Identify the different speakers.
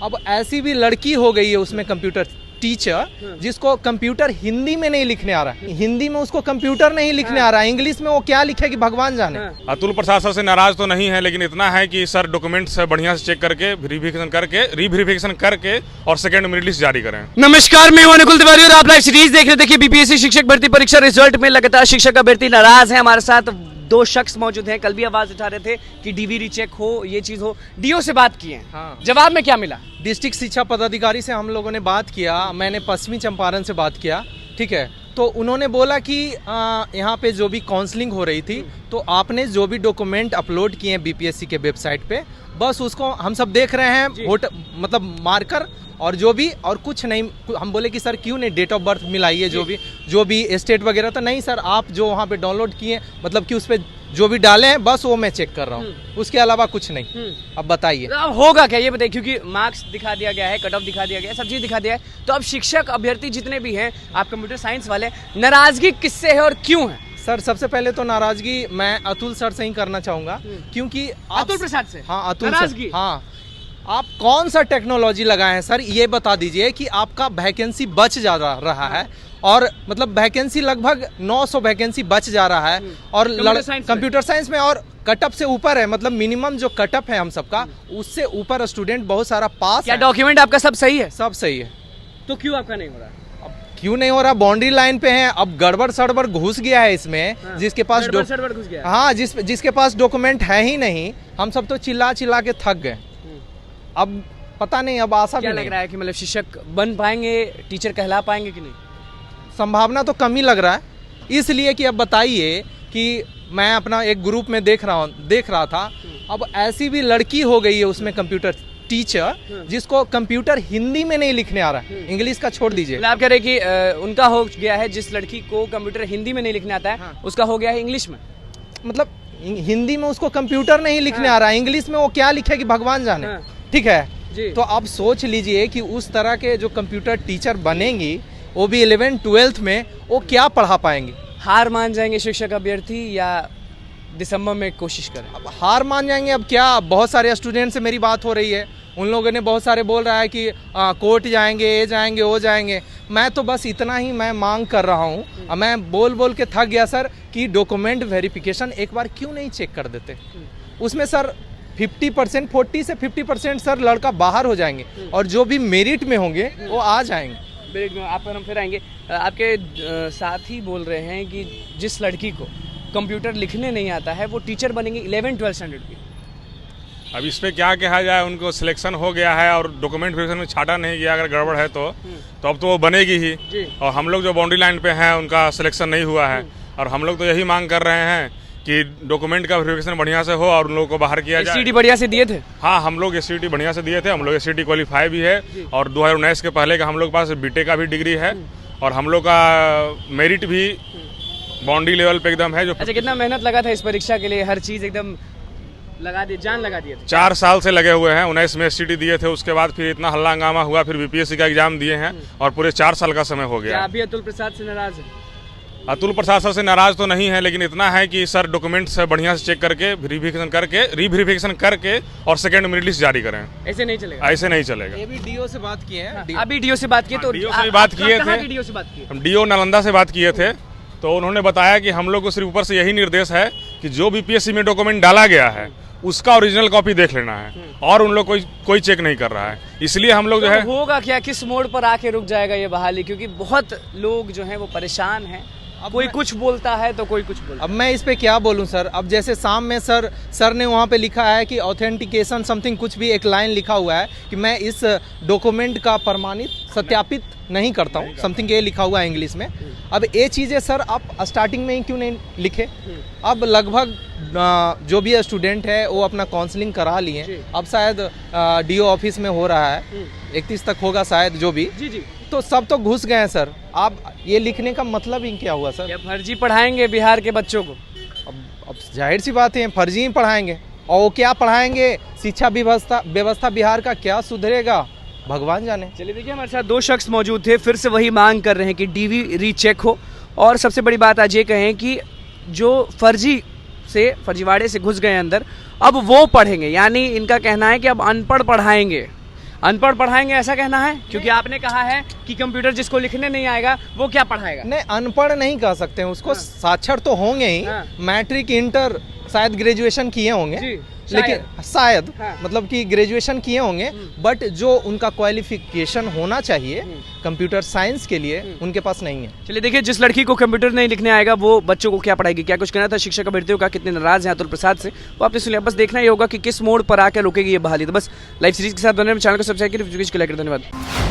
Speaker 1: अब ऐसी भी लड़की हो गई है उसमें कंप्यूटर टीचर जिसको कंप्यूटर हिंदी में नहीं लिखने आ रहा है, हिंदी में उसको कंप्यूटर नहीं लिखने आ रहा है, इंग्लिश में वो क्या लिखेगी भगवान जाने।
Speaker 2: अतुल प्रसाद सर से नाराज तो नहीं है, लेकिन इतना है कि सर डॉक्यूमेंट्स बढ़िया से चेक करके रीवेरिफिकेशन करके और सेकंड मेरिट लिस्ट जारी करें।
Speaker 3: नमस्कार, मैं हूं अनुकुल तिवारी और आप लाइव सीरीज देख रहे थे। बीपीएससी शिक्षक भर्ती परीक्षा रिजल्ट में लगातार शिक्षक अभ्यर्थी नाराज हैं। हमारे साथ दो शख्स मौजूद हैं, कल भी आवाज उठा रहे थे कि डीवी रीचेक हो, ये चीज हो। डीओ से बात की है,
Speaker 1: हाँ।
Speaker 3: जवाब में क्या मिला?
Speaker 1: डिस्ट्रिक्ट शिक्षा पदाधिकारी से हम लोगों ने बात किया, मैंने पश्चिमी चंपारण से बात किया, ठीक है। तो उन्होंने बोला कि यहाँ पे जो भी काउंसलिंग हो रही थी तो आपने जो भी डॉक्यूमेंट अपलोड किए हैं बीपीएससी के वेबसाइट पे, बस उसको हम सब देख रहे हैं, वोट मतलब मार्कर और जो भी, और कुछ नहीं। हम बोले कि सर क्यों नहीं डेट ऑफ बर्थ मिलाइए, जो भी स्टेट वगैरह। तो नहीं सर, आप जो वहाँ पे डाउनलोड किए मतलब कि उस पर जो भी डाले हैं बस वो मैं चेक कर रहा हूँ, उसके अलावा कुछ नहीं। अब बताइए
Speaker 3: अब होगा क्या ये बताइए, क्योंकि मार्क्स दिखा दिया गया है, कट ऑफ दिखा दिया गया है, सब चीज दिखा दिया है। तो अब शिक्षक अभ्यर्थी जितने भी हैं, आप कंप्यूटर साइंस वाले, नाराजगी किससे है और क्यों है?
Speaker 1: सर सबसे पहले तो नाराजगी मैं अतुल सर से ही करना चाहूँगा, क्योंकि
Speaker 3: अतुल प्रसाद से।
Speaker 1: हाँ, अतुल सर, हाँ। आप कौन सा टेक्नोलॉजी लगाए हैं सर, ये बता दीजिए कि आपका वैकेंसी बच जा रहा है, और मतलब वैकेंसी लगभग 900 वैकेंसी बच जा रहा है, और कंप्यूटर साइंस में, और कटअप से ऊपर है, मतलब मिनिमम जो कटअप है हम सबका उससे ऊपर स्टूडेंट बहुत सारा पास।
Speaker 3: क्या डॉक्यूमेंट आपका सब सही है?
Speaker 1: सब सही है।
Speaker 3: तो क्यों आपका नहीं हो रहा?
Speaker 1: क्यों नहीं हो रहा? बाउंड्री लाइन पे है, अब गड़बड़ सड़बड़ घुस गया है इसमें।
Speaker 3: हाँ,
Speaker 1: जिसके पास
Speaker 3: घुस गया।
Speaker 1: हाँ, जिसके पास डॉक्यूमेंट है ही नहीं, हम सब तो चिल्ला चिल्ला के थक गए। अब पता नहीं, अब आशा
Speaker 3: क्या
Speaker 1: भी
Speaker 3: लग
Speaker 1: नहीं
Speaker 3: रहा है कि मतलब शिक्षक बन पाएंगे, टीचर कहला पाएंगे कि नहीं?
Speaker 1: संभावना तो कम ही लग रहा है, इसलिए कि अब बताइए कि मैं अपना एक ग्रुप में देख रहा था, अब ऐसी भी लड़की हो गई है उसमें कंप्यूटर टीचर जिसको कंप्यूटर हिंदी में नहीं लिखने आ रहा है, इंग्लिश का छोड़ दीजिए।
Speaker 3: आप कह रहे कि उनका हो गया है, जिस लड़की को कंप्यूटर हिंदी में नहीं लिखने आता है,
Speaker 1: हाँ।
Speaker 3: उसका हो गया है इंग्लिश में।
Speaker 1: मतलब हिंदी में उसको कंप्यूटर नहीं लिखने आ रहा है, इंग्लिश में वो क्या लिखेगी भगवान जाने।
Speaker 3: हाँ।
Speaker 1: ठीक है
Speaker 3: जी।
Speaker 1: तो अब सोच लीजिए कि उस तरह के जो कंप्यूटर टीचर बनेंगी, वो भी 11th-12th में, वो क्या पढ़ा पाएंगे?
Speaker 3: हार मान जाएंगे शिक्षक अभ्यर्थी या दिसंबर में कोशिश करें?
Speaker 1: अब हार मान जाएंगे। अब क्या, बहुत सारे स्टूडेंट से मेरी बात हो रही है, उन लोगों ने बहुत सारे बोल रहा है कि कोर्ट जाएंगे, ये जाएंगे, वो जाएंगे। मैं तो बस इतना ही मैं मांग कर रहा हूँ, मैं बोल के थक गया सर कि डॉक्यूमेंट वेरिफिकेशन एक बार क्यों नहीं चेक कर देते। उसमें सर 50%, 40 से 50% सर लड़का बाहर हो जाएंगे, और जो भी मेरिट में होंगे वो आ जाएंगे।
Speaker 3: मेरिट में आप पर हम फिर आएंगे। आपके साथी बोल रहे हैं कि जिस लड़की को कंप्यूटर लिखने नहीं आता है वो टीचर बनेंगे 11th-12th स्टैंडर्ड की।
Speaker 2: अब इस पे क्या कहा जाए, उनको सिलेक्शन हो गया है और डॉक्यूमेंट वेरिफिकेशन में छाटा नहीं गया, अगर गड़बड़ है तो अब तो वो बनेगी ही। और हम लोग जो बाउंड्री लाइन पे हैं उनका सिलेक्शन नहीं हुआ है, और हम लोग तो यही मांग कर रहे हैं कि डॉक्यूमेंट का वेरिफिकेशन बढ़िया से हो और उन लोगों को बाहर किया जाए।
Speaker 3: एससीटी बढ़िया से दिए थे?
Speaker 2: हाँ, हम लोग एससीटी बढ़िया से दिए थे, हम लोग एससीटी क्वालिफाई भी है, और 2019 के पहले का हम लोग के पास बीटेक का भी डिग्री है, और हम लोग का मेरिट भी बाउंड्री लेवल पे एकदम है। जो
Speaker 3: अच्छा, कितना मेहनत लगा था इस परीक्षा के लिए? हर चीज एकदम लगा दी, जान लगा दिए थे।
Speaker 2: 4 साल से लगे हुए हैं। 19 में एससीटी दिए थे, उसके बाद फिर इतना हल्ला हंगामा हुआ, फिर बीपीएससी का एग्जाम दिए हैं, और पूरे 4 साल का समय हो गया।
Speaker 3: आप भी अतुल प्रसाद से नाराज हैं?
Speaker 2: अतुल प्रसाद सर से नाराज तो नहीं है, लेकिन इतना है कि सर डॉक्यूमेंट्स बढ़िया से चेक करके रीवेरिफिकेशन करके और सेकंड मेरिट लिस्ट जारी करें।
Speaker 3: ऐसे नहीं चलेगा?
Speaker 2: ऐसे नहीं चलेगा।
Speaker 1: ये भी डीओ से बात किए हैं।
Speaker 3: अभी डीओ से बात की तो
Speaker 2: डीओ से बात किए थे,
Speaker 3: डीओ से बात की?
Speaker 2: हम डीओ नालंदा से बात किए थे, तो उन्होंने बताया कि हम लोग को सिर्फ ऊपर से यही निर्देश है कि जो बीपीएससी में डॉक्यूमेंट डाला गया है उसका ओरिजिनल कॉपी देख लेना है, और उन लोग कोई चेक नहीं कर रहा है। इसलिए हम लोग जो है,
Speaker 3: होगा क्या, किस मोड़ पर आके रुक जाएगा ये बहाली? क्योंकि बहुत लोग जो हैं वो परेशान हैं, कोई कुछ बोलता है तो कोई कुछ बोलता है।
Speaker 1: अब मैं इस पे क्या बोलूं सर। अब जैसे शाम में सर ने वहाँ पे लिखा है कि ऑथेंटिकेशन समथिंग, कुछ भी एक लाइन लिखा हुआ है कि मैं इस डॉक्यूमेंट का प्रमाणित सत्यापित नहीं करता हूँ, समथिंग ये लिखा हुआ है इंग्लिश में। अब ये चीज़ें सर आप स्टार्टिंग में ही क्यों नहीं लिखे? अब लगभग जो भी स्टूडेंट है वो अपना काउंसलिंग करा लिए, अब शायद डीओ ऑफिस में हो रहा है, 31 तक होगा शायद, जो भी।
Speaker 3: जी।
Speaker 1: तो सब तो घुस गए हैं सर। आप ये लिखने का मतलब ही क्या हुआ सर?
Speaker 3: क्या फर्जी पढ़ाएंगे बिहार के बच्चों को?
Speaker 1: अब जाहिर सी बात है फर्जी ही पढ़ाएंगे, और वो क्या पढ़ाएंगे? शिक्षा व्यवस्था बिहार का क्या सुधरेगा भगवान जाने।
Speaker 3: चलिए देखिए, हमारे साथ दो शख्स मौजूद थे, फिर से वही मांग कर रहे हैं कि डीवी रीचेक हो, और सबसे बड़ी बात आज ये कहें कि जो फर्जीवाड़े से घुस गए अंदर, अब वो पढ़ेंगे। यानी इनका कहना है कि अब अनपढ़ पढ़ाएंगे, अनपढ़ पढ़ाएंगे ऐसा कहना है, क्योंकि आपने कहा है कि कंप्यूटर जिसको लिखने नहीं आएगा वो क्या पढ़ाएगा।
Speaker 1: नहीं, अनपढ़ नहीं कह सकते हैं उसको, साक्षर तो होंगे ही, मैट्रिक इंटर शायद ग्रेजुएशन किए होंगे, लेकिन शायद मतलब कि ग्रेजुएशन किए होंगे, बट जो उनका क्वालिफिकेशन होना चाहिए कंप्यूटर साइंस के लिए उनके पास नहीं है।
Speaker 3: चलिए देखिए, जिस लड़की को कंप्यूटर नहीं लिखने आएगा वो बच्चों को क्या पढ़ाएगी, क्या कुछ कहना था शिक्षक अभ्यर्थियों का, कितने नाराज हैं अतुल प्रसाद से, वो आपने सुनिया। बस देखना ही होगा कि किस मोड़ पर आकर रुकेगी ये बहाली। तो बस लाइव सीरीज के साथ बने चैनल को सब्सक्राइब करिए। धन्यवाद।